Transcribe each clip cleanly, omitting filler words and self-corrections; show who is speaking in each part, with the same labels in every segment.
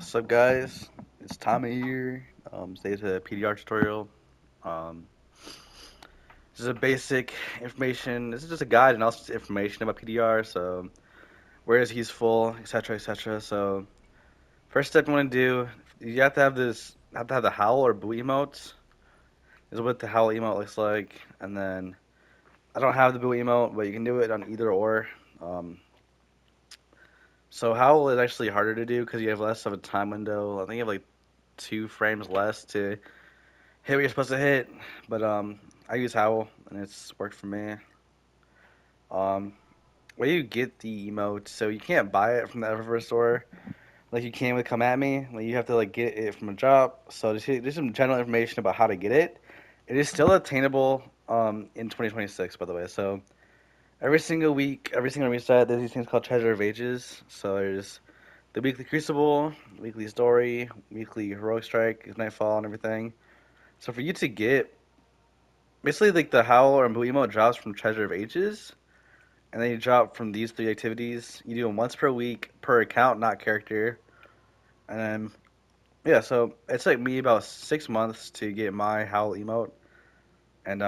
Speaker 1: What's up, guys? It's Tommy here. Today's a PDR tutorial. Um, this is a basic information. This is just a guide and also information about PDR. So where is useful, etc., etc. So first step you want to do, you have to have this, have to have the howl or boo emote. This is what the howl emote looks like. And then I don't have the boo emote, but you can do it on either or. Um, so howl is actually harder to do because you have less of a time window. I think you have like 2 frames less to hit what you're supposed to hit, but I use Howl and it's worked for me. Um, where you get the emote, so you can't buy it from the Eververse store like you can with Come At Me. Like you have to like get it from a drop. So there's some general information about how to get it. It is still attainable in 2026, by the way. So every single week, every single reset, there's these things called Treasure of Ages. So there's the weekly Crucible, weekly Story, weekly Heroic Strike, Nightfall, and everything. So for you to get basically, like the Howl or Mbuimo drops from Treasure of Ages, and then you drop from these 3 activities. You do them once per week per account, not character. And then, yeah, so it's like me about 6 months to get my Howl emote, and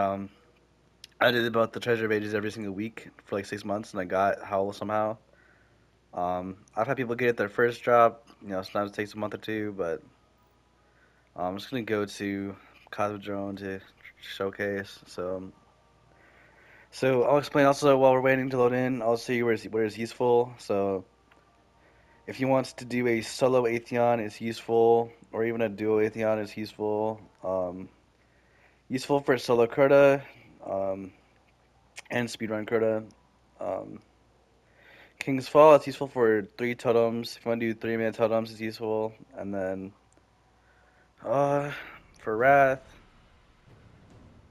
Speaker 1: I did about the Treasure of Ages every single week for like 6 months, and I got Howl somehow. I've had people get it their first drop. Sometimes it takes a month or two, but I'm just gonna go to Cosmodrome to showcase. So I'll explain also while we're waiting to load in. I'll see where it's useful. So if you want to do a solo Atheon, it's useful, or even a duo Atheon is useful. Useful for solo Kurta um, and speedrun Kurta. Um, King's Fall, it's useful for 3 totems. If you want to do 3-man totems, it's useful. And then uh, for Wrath,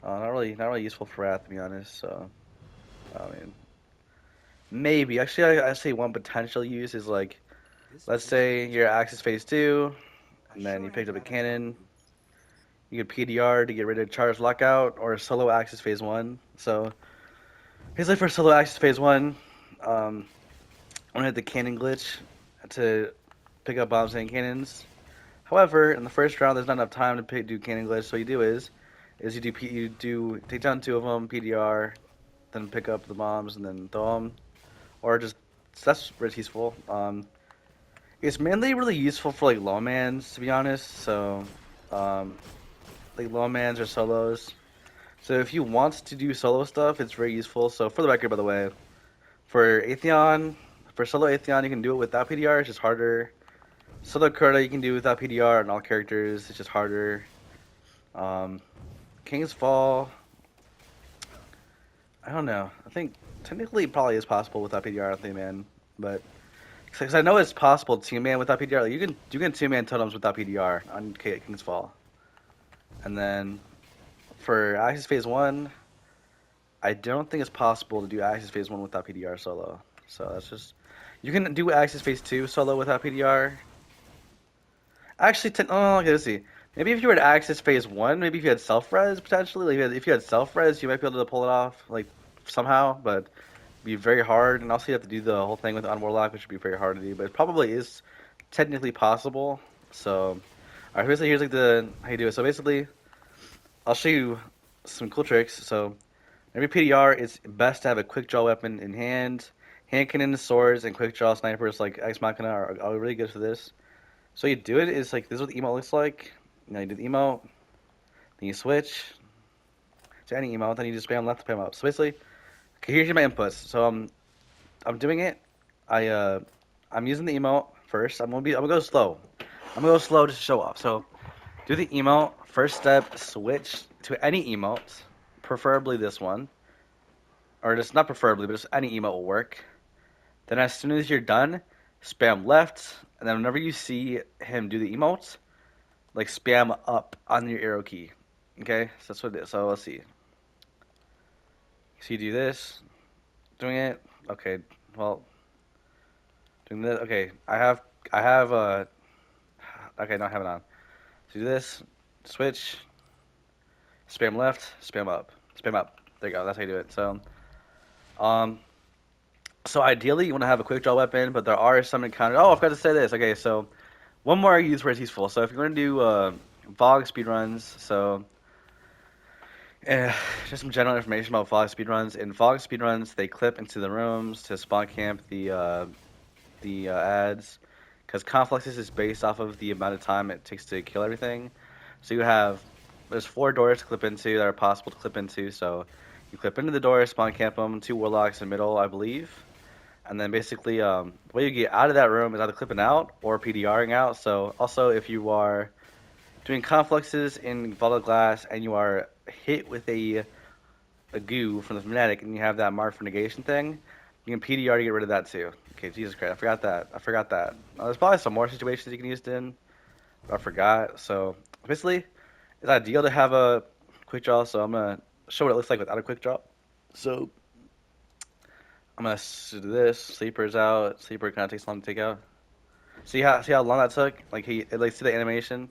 Speaker 1: not really useful for Wrath to be honest. So I mean, maybe actually I say one potential use is like, let's say you're at Axis Phase 2, and then you picked up a cannon. You get PDR to get rid of Charge Lockout, or solo Axis Phase 1. So, basically for solo Axis Phase 1, I'm gonna hit the cannon glitch to pick up bombs and cannons. However, in the first round, there's not enough time to do cannon glitch, so what you do is you do take down 2 of them, PDR, then pick up the bombs and then throw them, or just that's really useful. It's mainly really useful for like low mans, to be honest. So, um, like low mans or solos. So if you want to do solo stuff, it's very useful. So for the record, by the way, for Atheon, for solo Atheon, you can do it without PDR. It's just harder. Solo Kurta, you can do without PDR on all characters. It's just harder. Um, King's Fall, I don't know. I think technically it probably is possible without PDR, I think, man. But because I know it's possible 2-man without PDR. Like you can 2-man totems without PDR on King's Fall. And then for Axis Phase 1, I don't think it's possible to do Axis Phase 1 without PDR solo. So that's just... You can do Axis Phase 2 solo without PDR. Actually, oh, okay, let's see. Maybe if you were to Axis Phase 1, maybe if you had self-res, potentially. Like, if you had self-res, you might be able to pull it off, like, somehow. But it'd be very hard. And also you have to do the whole thing with on Warlock, which would be very hard to do. But it probably is technically possible. So, alright, basically here's like how you do it. So basically, I'll show you some cool tricks. So every PDR, it's best to have a quick draw weapon in hand. Hand cannon, swords, and quick draw snipers like Ex Machina are really good for this. So you do it is like this is what the emote looks like. You do the emote, then you switch to any emote, then you just spam left to spam up. So basically, okay, here's my inputs. So I'm doing it. I'm using the emote first. I'm gonna go slow. I'm gonna go slow just to show off. So do the emote. First step, switch to any emote, preferably this one, or just not preferably, but just any emote will work. Then as soon as you're done, spam left, and then whenever you see him do the emotes, like spam up on your arrow key. Okay, so that's what it is. So let's see. So you do this, doing it. Okay, well, doing this. Okay, okay, no, I have it on. So do this, switch, spam left, spam up, spam up. There you go. That's how you do it. Um, so ideally you want to have a quick draw weapon, but there are some encounters. Oh, I forgot to say this. Okay, so one more I use where it's useful. So if you're going to do VOG speedruns, so uh, just some general information about VOG speedruns. In VOG speedruns, they clip into the rooms to spawn camp the ads, because Confluxes is based off of the amount of time it takes to kill everything. So there's 4 doors to clip into that are possible to clip into. So you clip into the door, spawn camp them, 2 warlocks in the middle, I believe. And then basically, the way you get out of that room is either clipping out or PDRing out. So also, if you are doing confluxes in Vault Glass and you are hit with a goo from the fanatic and you have that mark for negation thing, you can PDR to get rid of that too. Okay, Jesus Christ, I forgot that. I forgot that. There's probably some more situations you can use it in, but I forgot. So basically, it's ideal to have a quick draw. So I'm gonna show what it looks like without a quick draw. So I'm gonna do this. Sleeper's out. Sleeper kind of takes long to take out. See how long that took? Like see the animation.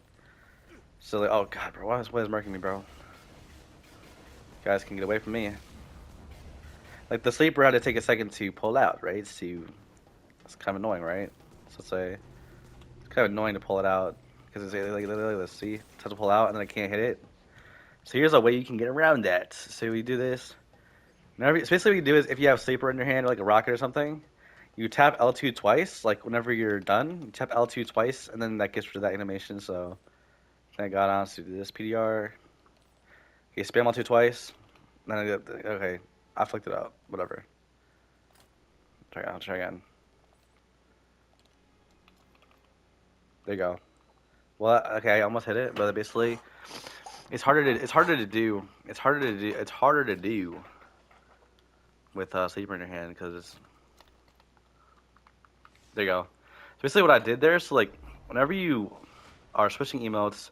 Speaker 1: So like, oh god, bro, what is marking me, bro? Guys can get away from me. Like the sleeper had to take a second to pull out, right? It's kind of annoying, right? So it's kind of annoying to pull it out because it's like this. See, it's hard to pull out and then I can't hit it. So here's a way you can get around that. So we do this. So basically, what you do is if you have sleeper in your hand, or like a rocket or something, you tap L2 twice. Like whenever you're done, you tap L2 twice, and then that gets rid of that animation. So thank God I honestly do this PDR. Okay, spam L2 twice. Then okay, I flicked it out. Whatever. I'll try again. There you go. Well, okay, I almost hit it, but basically, it's harder to do with sleeper in your hand because it's there you go. So basically, what I did there, so like whenever you are switching emotes,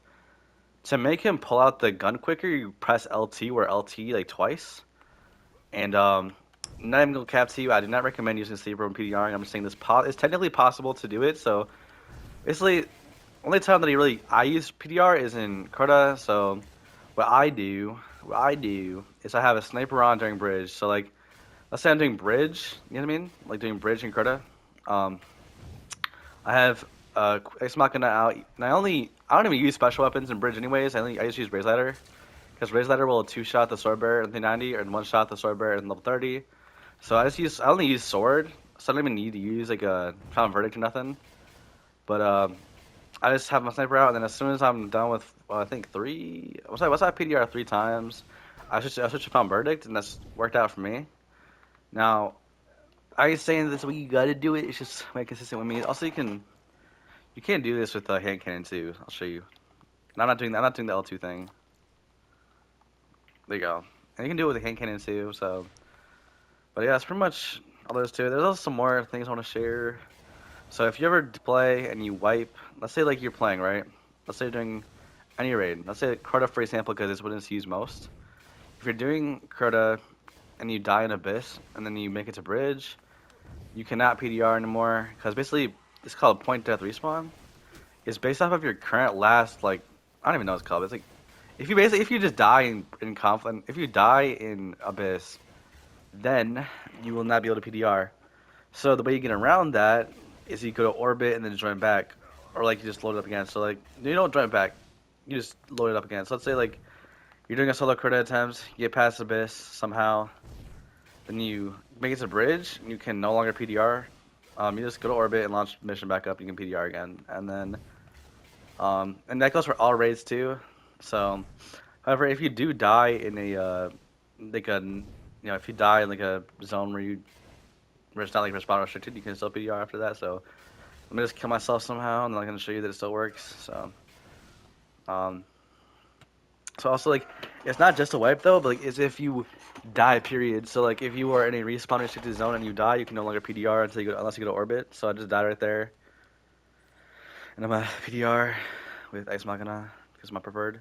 Speaker 1: to make him pull out the gun quicker, you press LT or LT like twice. And not even gonna cap to you, I do not recommend using sleeper when PDRing. I'm just saying it's technically possible to do it. So basically, only time that I use PDR is in Crota. So what I do is I have a sniper on during bridge. So like, let's say I'm doing bridge, you know what I mean? Like doing bridge in Crota. I have Ex Machina out, and I don't even use special weapons in bridge anyways. I just use Raise Ladder. Because Raise Ladder will 2-shot the Sword Bearer in the 90 or 1-shot the Sword Bearer in level 30. So I only use Sword, so I don't even need to use like a Found Verdict or nothing. But I just have my sniper out, and then as soon as I'm done with I think what's that PDR 3 times, I switch to Found Verdict, and that's worked out for me. Now, I ain't saying this way you gotta do it. It's just make consistent with me. Also, you can't do this with hand cannon too. I'll show you. And I'm not doing the L2 thing. There you go. And you can do it with a hand cannon too. So, but yeah, that's pretty much all there is to it. There's also some more things I want to share. So if you ever play and you wipe, let's say like you're playing, right? Let's say you're doing any raid. Let's say Crota, for example, because it's what it's used most. If you're doing Crota and you die in Abyss and then you make it to Bridge, you cannot PDR anymore because basically it's called point death respawn. It's based off of your current last I don't even know what it's called. It's like if you just die in conflict, if you die in Abyss, then you will not be able to PDR. So the way you get around that is you go to orbit and then join back, or like you just load it up again. So like you don't join back, you just load it up again. So let's say like you're doing a solo Crota attempt, you get past Abyss somehow, then you make it to Bridge, and you can no longer PDR. You just go to orbit and launch mission back up. You can PDR again, and then and that goes for all raids too. So, however, if you do die in if you die in like a zone where it's not like respawn restricted, you can still PDR after that. So, let me just kill myself somehow, and then I'm gonna show you that it still works. So, so also like it's not just a wipe though, but like it's if you die, period. So like if you are in a respawn restricted zone and you die, you can no longer PDR unless you go to orbit. So I just died right there, and I'm a PDR with Ex Machina because my preferred.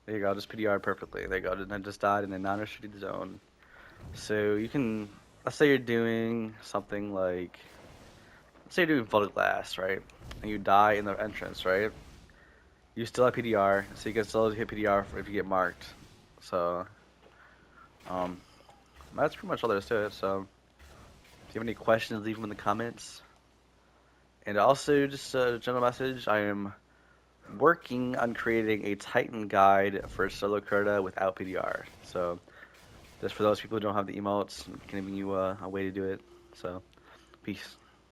Speaker 1: There you go, just PDR perfectly. There you go, and I just died in a non-restricted zone. So you can, let's say you're doing something like, let's say you're doing Vault Glass, right? And you die in the entrance, right? You still have PDR, so you can still hit PDR if you get marked. So, that's pretty much all there is to it. So, if you have any questions, leave them in the comments. And also, just a general message, I am working on creating a Titan guide for solo Crota without PDR. So, just for those people who don't have the emotes, giving you a way to do it. So, peace.